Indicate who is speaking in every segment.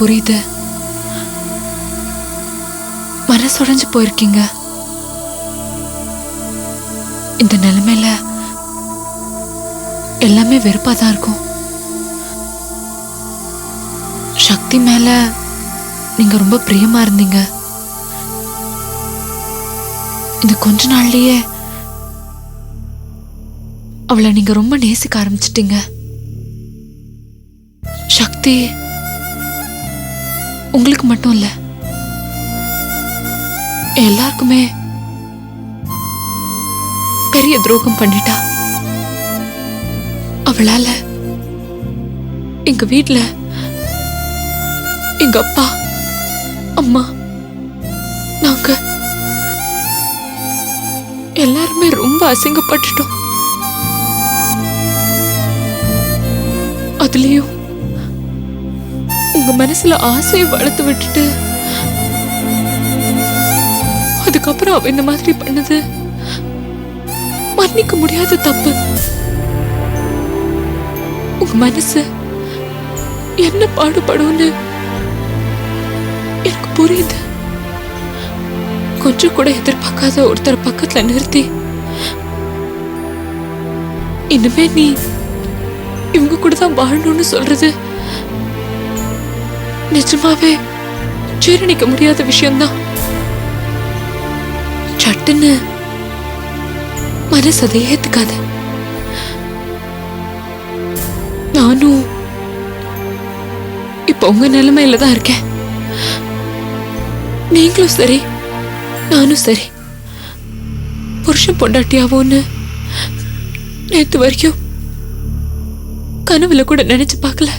Speaker 1: புரியுது. மனசுடைஞ்சு போயிருக்கீங்க. இந்த நிலைமையில எல்லாமே வெறுப்பாதான் இருக்கும். சக்தி மேல நீங்க ரொம்ப பிரியமா இருந்தீங்க. இந்த கொஞ்ச நாள்லயே அவளை நீங்க ரொம்ப நேசிக்க ஆரம்பிச்சிட்டீங்க. சக்தி உங்களுக்கு மட்டும் இல்ல, எல்லாருக்குமே பெரிய துரோகம் பண்ணிட்டா. அவளால எங்க வீட்ல எங்க அப்பா அம்மா நாங்க எல்லாருமே ரொம்ப அசிங்கப்பட்டுட்டோம். அதுலயும் உங்க மனசுல ஆசையை வளர்த்து விட்டுட்டு அதுக்கப்புறம் அவ இந்த மாதிரி பண்ணது மன்னிக்க முடியாத தப்பு. உங்க மனசு என்ன பாடுபடும்னு எனக்கு புரியுது. கொஞ்சம் கூட எதிர்பார்க்காத ஒருத்தர் பக்கத்துல நிறுத்தி இனிமே நீ இவங்க கூட தான் வாழணும்னு சொல்றது நிஜமாவே ஜீரணிக்க முடியாத விஷயம்தான். சட்டுன்னு மனசு அதை ஏத்துக்காத. நானும் இப்ப உங்க நிலைமையில தான் இருக்கேன். நீங்களும் சரி நானும் சரி புருஷன் பொண்டாட்டியாவோன்னு நேத்து வரைக்கும் கனவுல கூட நினைச்சு பார்க்கல.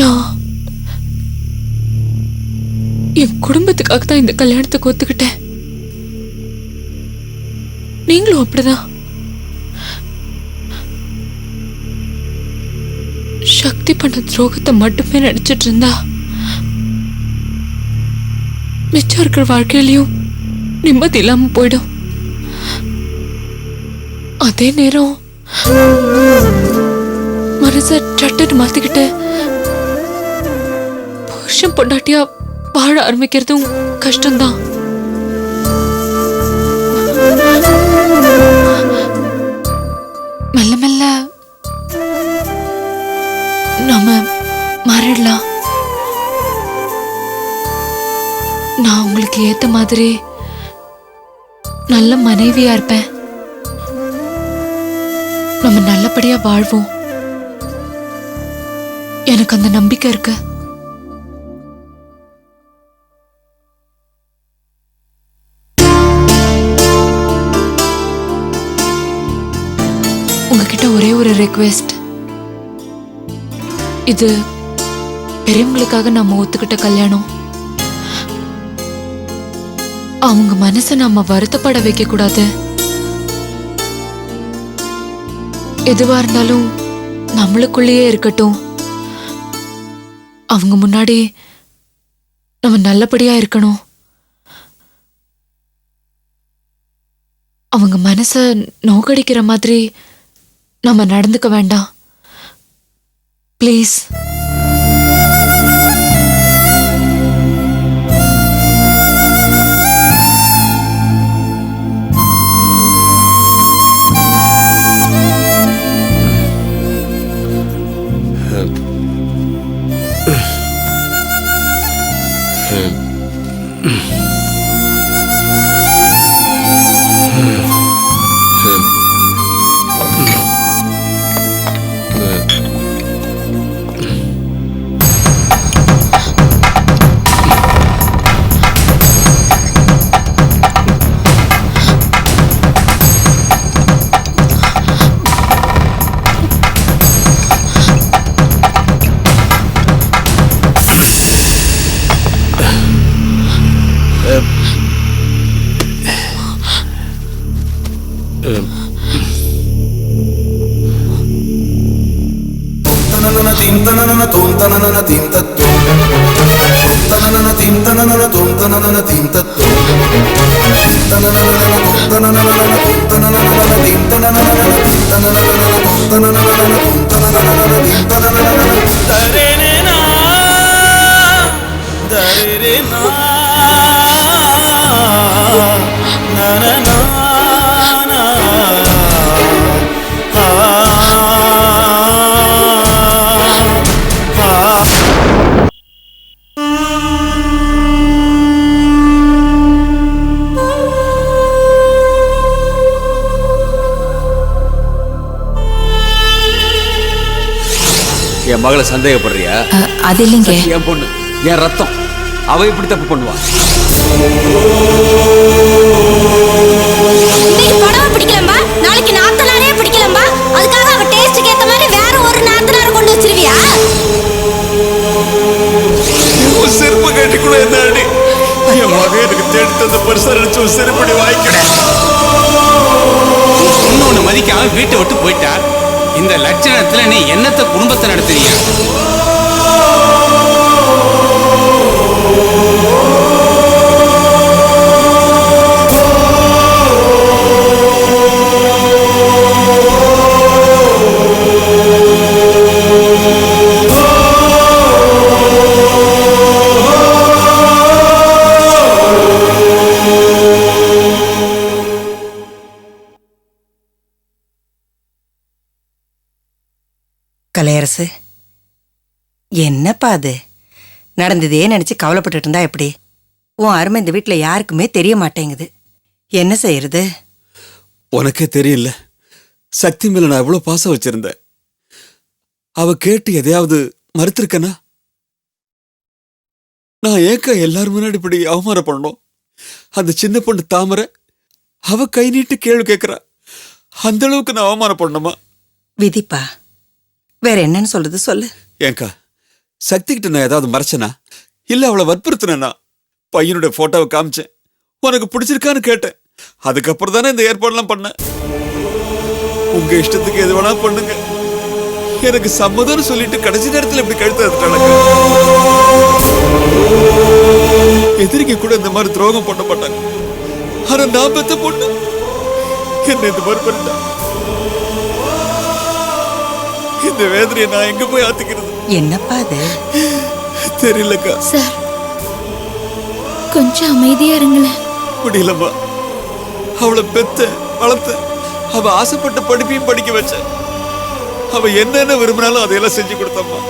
Speaker 1: நான் என் குடும்பத்துக்காக தான் இந்த கல்யாணத்துக்கு ஒத்துக்கிட்டேன். நீங்களும் அப்படிதான். சக்தி பண்ண துரோகத்தை மட்டுமே நினைச்சிட்டு இருந்தா மிச்சம் இருக்கிற வாழ்க்கையிலையும் நிம்மதி இல்லாம போயிடும். அதே நேரம் மனச சட்டன்னு மாத்திக்கிட்டு புருஷன் பொண்டாட்டியா வாழ ஆரம்பிக்கிறதும் கஷ்டம்தான். மெல்ல மெல்ல நாம மாறிடலாம். நான் உங்களுக்கு ஏத்த மாதிரி நல்ல மனைவியா இருப்பேன். நம்ம நல்லபடியா வாழ்வோம். எனக்கு அந்த நம்பிக்கை இருக்கு. உங்ககிட்ட ஒரே ஒரு ரெக்வெஸ்ட். இது பெரியவங்களுக்காக நம்ம ஒத்துக்கிட்ட கல்யாணம். அவங்க மனசை நம்ம வருத்தப்பட வைக்க கூடாது. எதுவா இருந்தாலும் நம்மளுக்குள்ளேயே இருக்கட்டும். அவங்க முன்னாடி நம்ம நல்லபடியா இருக்கணும். அவங்க மனச நோக்கடிக்கிற மாதிரி நம்ம நடந்துக்க வேண்டாம். ப்ளீஸ்.
Speaker 2: Tinta என் மகளை சந்தேகப்படுறியா?
Speaker 3: அது இல்லைங்க.
Speaker 2: என் பொண்ணு, என் ரத்தம். அவ இப்படி தப்பு பண்ணுவா?
Speaker 4: இன்னைக்கு படவை பிடிக்கலம்பா, நாளைக்கு நாத்தனாரே பிடிக்கலம்பா. அதுக்காக அவ டேஸ்டுக்கு ஏத்த மாதிரி வேற ஒரு நாத்தனார கொண்டு வச்சிருவியா?
Speaker 5: செருப்பு கட்டி கூட என்ன அடி. என் மகன் எனக்கு தேடி தந்த பரிசா நினைச்சு ஒரு செருப்படி வாங்கிக்கிறேன்.
Speaker 6: இன்னொன்னு மதிக்காம வீட்டை விட்டு போயிட்டா. இந்த லட்சணத்துல நீ என்னத்த குடும்பத்தை நடத்துறீங்க?
Speaker 3: கலையரசு, என்னப்பா அது? நடந்ததே நினைச்சு கவலைப்பட்டு இருந்தா எப்படி? உன் அருமை இந்த வீட்டுல யாருக்குமே தெரிய மாட்டேங்குது. என்ன செய்யறது?
Speaker 5: உனக்கே தெரியல, சக்தி மேல நான் எவ்வளவு பாசம் வச்சிருந்தேன். அவ கேட்டு எதையாவது மறுத்திருக்கனா? நான் ஏக்க எல்லாரும் முன்னாடி இப்படி அவமானம் பண்ணணும்? அந்த சின்ன பொண்ணு தாமரை அவ கை நீட்டு கேள்வி கேட்கிறா. அந்த அளவுக்கு நான் அவமானம் பண்ணணுமா?
Speaker 3: விதிப்பா, வேற என்னன்னு சொல்றது சொல்லு.
Speaker 5: ஏங்கா, சக்தி கிட்ட நான் ஏதாவது மறைச்சனா? இல்ல அவளை வற்புறுத்தினா? பையனுடைய போட்டோவை காமிச்சேன், உனக்கு பிடிச்சிருக்கான்னு கேட்டேன். அதுக்கப்புறம் தானே இந்த ஏற்பாடுலாம் பண்ணேன். உங்க இஷ்டத்துக்கு எது வேணா பண்ணுங்க, எனக்கு சம்மதம்னு சொல்லிட்டு கடைசி நேரத்தில் இப்படி கழுத்து எடுத்துட்டாங்க. எதிரிக்க கூட இந்த மாதிரி துரோகம் பண்ண மாட்டாங்க. ஆனா நான் பெத்த பொண்ணு என்ன இந்த மாதிரி பண்ணிட்டா. இந்த வேதனையை நான் எங்க போய் ஆத்திக்கிறது?
Speaker 3: என்னப்பா அது?
Speaker 5: தெரியலக்கா.
Speaker 4: சார், கொஞ்சம் அமைதியா இருங்களேன்.
Speaker 5: முடியலம்மா, அவளை பெத்த வளர்த்த, அவ ஆசைப்பட்ட படிப்பையும் படிக்க வச்ச, அவ என்னென்ன விரும்பினாலும் அதையெல்லாம் செஞ்சு கொடுத்தம்மா.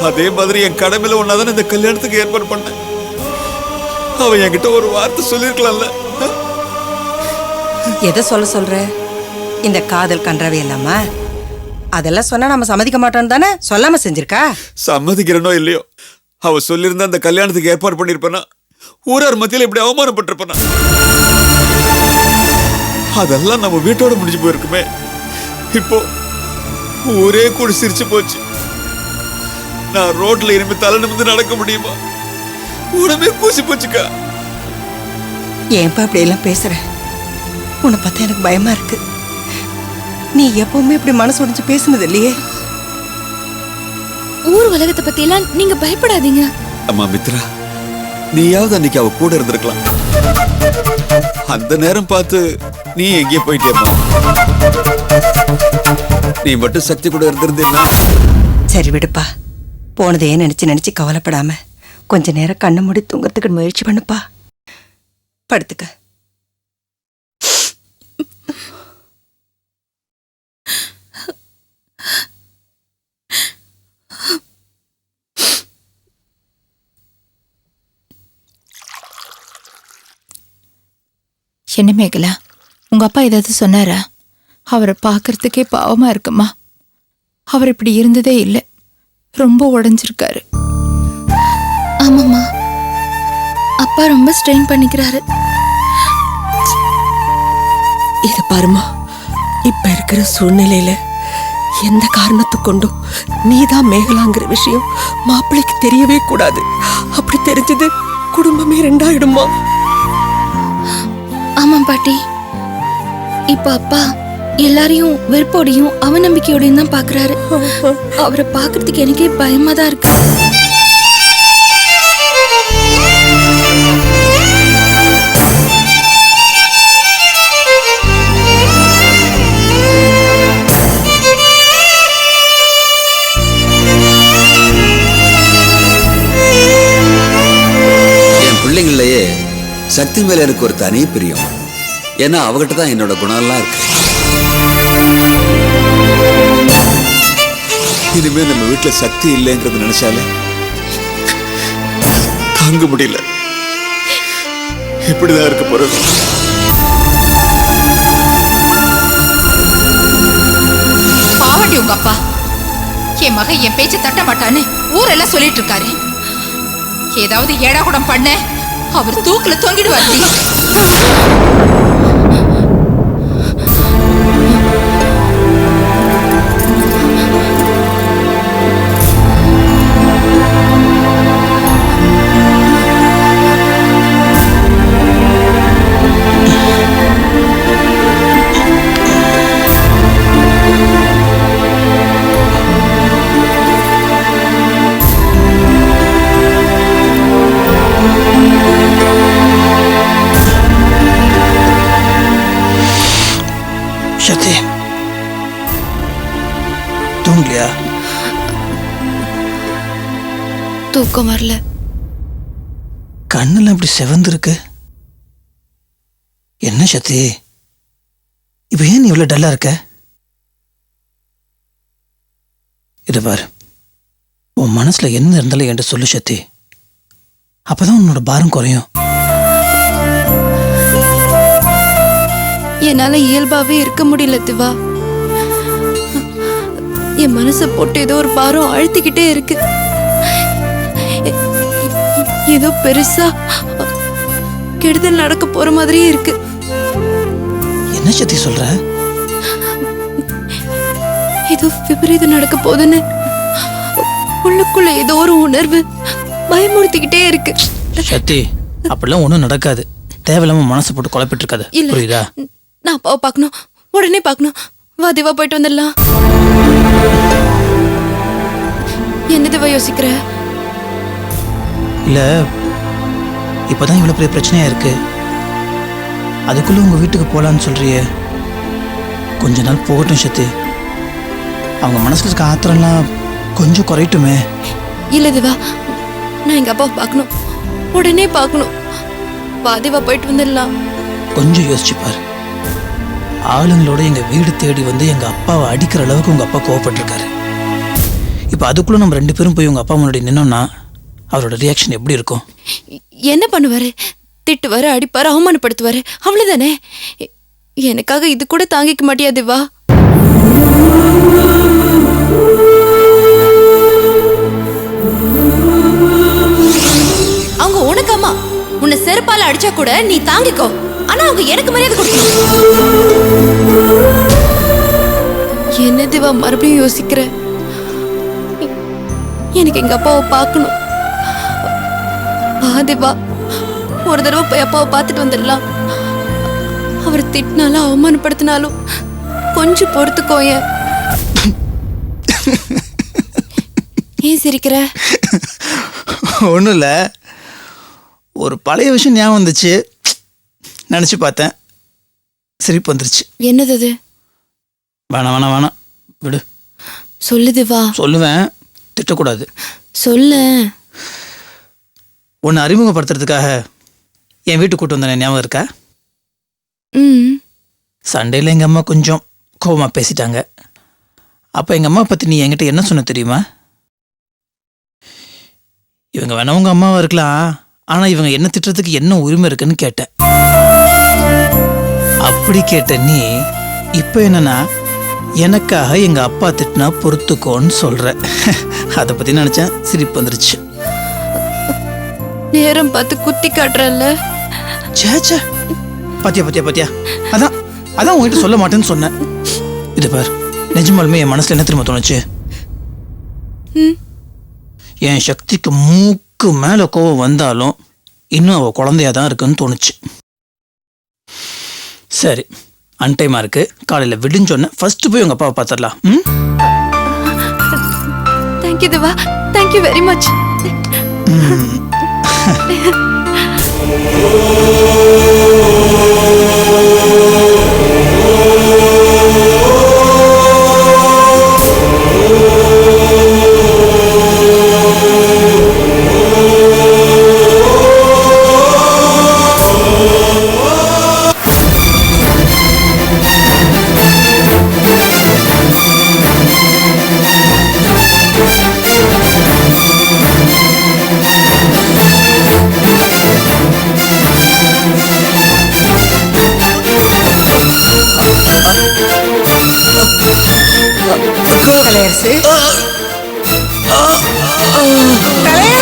Speaker 5: அதே மாதிரி என் கடமையில ஒன்னாதானே இந்த கல்யாணத்துக்கு ஏற்பாடு பண்ண. அவ என்கிட்ட ஒரு வார்த்தை சொல்லிருக்கலாம்ல.
Speaker 3: எதை சொல்ற? இந்த காதல் கன்றாவே இல்லாமா? அதெல்லாம் சொன்னா நம்ம சம்மதிக்க மாட்டோம்னு தானே சொல்லாம செஞ்சிருக்கா.
Speaker 5: சம்மதிக்கிறனோ இல்லையோ, அவ சொல்லியிருந்தா அந்த கல்யாணத்துக்கு ஏற்பாடு பண்ணிருப்பேனா? ஊரார் மத்தியில இப்படி அவமானப்பட்டிருப்பேனா? அதெல்லாம் நம்ம வீட்டோட முடிஞ்சு போயிருக்குமே. இப்போ ஊரே கூட சிரிச்சு போச்சு. நான் ரோட்ல இனிமே தலை நிமிர்ந்து நடக்க முடியுமா? உடம்பே கூசி போச்சுக்கா.
Speaker 3: ஏன்பா இப்படி எல்லாம் பேசுற? உன்னை பார்த்தா எனக்கு பயமா இருக்கு. நீ எப்பவுமே இப்படி மனசு உடைஞ்சு பேசுனது இல்லையே.
Speaker 4: ஊர் உலகத்தை பத்தி எல்லாம் நீங்க பயப்படாதீங்க.
Speaker 5: அம்மா மித்ரா, நீயாவது அன்னைக்கு அவ கூட இருந்திருக்கலாம். அந்த நேரம் பார்த்து நீ எங்கேயே போயிட்டியம்மா. நீ மட்டும் சக்தி கூட இருந்திருந்தீன்னா.
Speaker 3: சரி விடுப்பா, போனதே நினைச்சு கவலைப்படாம கொஞ்ச நேரம் கண்ணை மூடி தூங்கறதுக்கு முயற்சி பண்ணுப்பா. படுத்துக்க.
Speaker 7: என்ன மேகலா, உங்க அப்பா ஏதாவது சொன்னாரா? அவரை பார்க்கறதுக்கே பாவமா இருக்குமா. அவர் இப்படி இருந்ததே இல்லை, ரொம்ப உடைஞ்சிருக்காரு.
Speaker 4: ஆமாம்மா, அப்பா ரொம்ப ஸ்ட்ரெயின் பண்ணிக்கிறாரு.
Speaker 1: இத பாருமா, இப்ப இருக்கிற சூழ்நிலையில எந்த காரணத்தை கொண்டும் நீதான் மேகலாங்கிற விஷயம் மாப்பிள்ளைக்கு தெரியவே கூடாது. அப்படி தெரிஞ்சது குடும்பமே ரெண்டாயிடுமா.
Speaker 4: ஆமாம் பாட்டி, இப்ப அப்பா எல்லாரையும் வெறுப்போடையும் அவநம்பிக்கையோடையும் தான் பாக்குறாரு. அவரை பாக்குறதுக்கு எனக்கே பயமா தான் இருக்கு.
Speaker 5: சக்தி மேல எனக்கு ஒரு தனி பிரியம். ஏன்னா அவகிட்ட தான் என்னோட குணம்லாம் இருக்கு. இனிமே நம்ம வீட்டுல சக்தி இல்லைங்கிறது நினைச்சாலே தாங்க முடியல. இப்படிதான் இருக்க போறது.
Speaker 7: பாவண்டி உங்க அப்பா என் மகன் என் பேச்ச தட்ட மாட்டான்னு ஊரெல்லாம் சொல்லிட்டு இருக்காரு. ஏதாவது ஏடா கூடம் பண்ண அவர் தூக்குல தொங்கிடுவாரு.
Speaker 8: சக்தி தூங்கலையா?
Speaker 4: தூக்கம் வரல.
Speaker 8: கண்ணெல்லாம் இப்படி செவந்திருக்கு. என்ன சக்தி, இப்ப ஏன் நீ இவ்வளவு டல்லா இருக்க? இத பாரு, உன் மனசுல என்ன இருந்தாலும் என்கிட்ட சொல்லு சக்தி. அப்பதான் உன்னோட பாரம் குறையும்.
Speaker 4: என்னால இயல்பாவே இருக்க முடியல திவா. என் மனசை போட்டு ஏதோ ஒரு பாரம் அழுத்திக்கிட்டே இருக்கு. ஏதோ பெருசா கெடுதல் நடக்க போற மாதிரியே இருக்கு.
Speaker 8: என்ன சக்தி சொல்ற?
Speaker 4: ஏதோ விபரீதம் நடக்க போதுன்னு உள்ளுக்குள்ள ஏதோ ஒரு உணர்வு பயமுறுத்திக்கிட்டே இருக்கு.
Speaker 8: சக்தி, அப்படிலாம் ஒண்ணும் நடக்காது. தேவையில்லாம மனசு போட்டு குழப்பிட்டு இருக்காது. புரியுதா?
Speaker 4: நான் அப்பாவை பார்க்கணும், உடனே பார்க்கணும். வா திவா, போயிட்டு வந்துடலாம். என்ன திவா யோசிக்கிற?
Speaker 8: இல்ல, இப்பதான் இவ்வளவு பெரிய பிரச்சனையா இருக்கு. அதுக்குள்ள உங்க வீட்டுக்கு போலான்னு சொல்றியே. கொஞ்ச நாள் போகட்டும் சக்தி. அவங்க மனசுல இருக்க ஆத்திரம்லாம் கொஞ்சம் குறையட்டுமே.
Speaker 4: இல்ல திவா, நான் எங்க அப்பாவை பார்க்கணும், உடனே பார்க்கணும். வா திவா, போயிட்டு வந்துடலாம்.
Speaker 8: கொஞ்சம் யோசிச்சு பாரு. ஆளுங்களோட எங்க வீடு தேடி வந்து எங்க அப்பாவை அடிக்கிற அளவுக்கு உங்க அப்பா கோவப்பட்டிருக்காரு. இப்ப அதுக்குள்ள நம்ம 2 பேரும் போய் உங்க அப்பா முன்னாடி நின்னோம்னா அவரோட ரியாக்ஷன் எப்படி இருக்கும்?
Speaker 4: என்ன பண்ணுவாரு? திட்டுவாரு, அடிப்பாரு, அவமானப்படுத்துவாரு, அவ்வளவுதானே. எனக்காக இது கூட தாங்கிக்க மாட்டியா திவா? அவங்க உனக்கு அம்மா, உன்னை செருப்பால அடிச்சா கூட நீ தாங்கிக்கோ. ஆனா அவங்க எனக்கு மரியாதை கொடுக்கணும். என்ன திவா மறுபடியும் யோசிக்கிற? எனக்கு எங்க அப்பாவை பார்க்கணும். திவா, ஒரு தடவை போய் அப்பாவை பார்த்துட்டு வந்துடலாம். அவர் திட்டினாலும் அவமானப்படுத்தினாலும் கொஞ்சம் பொறுத்துக்கோய. ஏன் சிரிக்கிற?
Speaker 8: ஒன்றும் இல்லை, ஒரு பழைய விஷயம் ஞாபகம் வந்துச்சு, நினச்சி பார்த்தேன், சிரிப்பு வந்துருச்சு.
Speaker 4: என்னது அது?
Speaker 8: வேணாம் வேணாம் வேணாம், விடு.
Speaker 4: சொல்லுதுவா.
Speaker 8: சொல்லுவேன், திட்டக்கூடாது.
Speaker 4: சொல்ல.
Speaker 8: உன்னை அறிமுகப்படுத்துறதுக்காக என் வீட்டுக்கு கூட்டு வந்தேன், ஞாபகம் இருக்கா? சண்டையில் எங்கள் அம்மா கொஞ்சம் கோபமாக பேசிட்டாங்க. அப்போ எங்கள் அம்மா பற்றி நீ என்கிட்ட என்ன சொன்ன தெரியுமா? இவங்க வேணா உங்கள் அம்மாவாக இருக்கலாம், ஆனால் இவங்க என்ன திட்டுறதுக்கு என்ன உரிமை இருக்குன்னு கேட்டேன். அப்படி கேட்ட நீ இப்போ என்னன்னா எனக்காக எங்கள் அப்பா திட்டினா பொறுத்துக்கோன்னு சொல்கிற. அதை பற்றி நினச்சேன், சிரிப்பு வந்துருச்சு.
Speaker 4: நேரம் பார்த்து குத்தி காட்டுறல்ல.
Speaker 8: சேச்சே, பாத்தியா பாத்தியா பாத்தியா, அதான் அதான் உங்ககிட்ட சொல்ல மாட்டேன்னு சொன்னேன். இது பார், நிஜமாலுமே என் மனசுல என்ன திரும்ப தோணுச்சு? என் சக்திக்கு மூக்கு மேல கோவம் வந்தாலும் இன்னும் அவ குழந்தையா தான் இருக்குன்னு தோணுச்சு. சரி, அன்டைமா இருக்கு, காலையில விடுன்னு சொன்ன ஃபர்ஸ்ட் போய் உங்க அப்பாவை பார்த்துடலாம்.
Speaker 4: தேங்க்யூ தேவா, தேங்க்யூ வெரி மச்.
Speaker 3: கலையரசு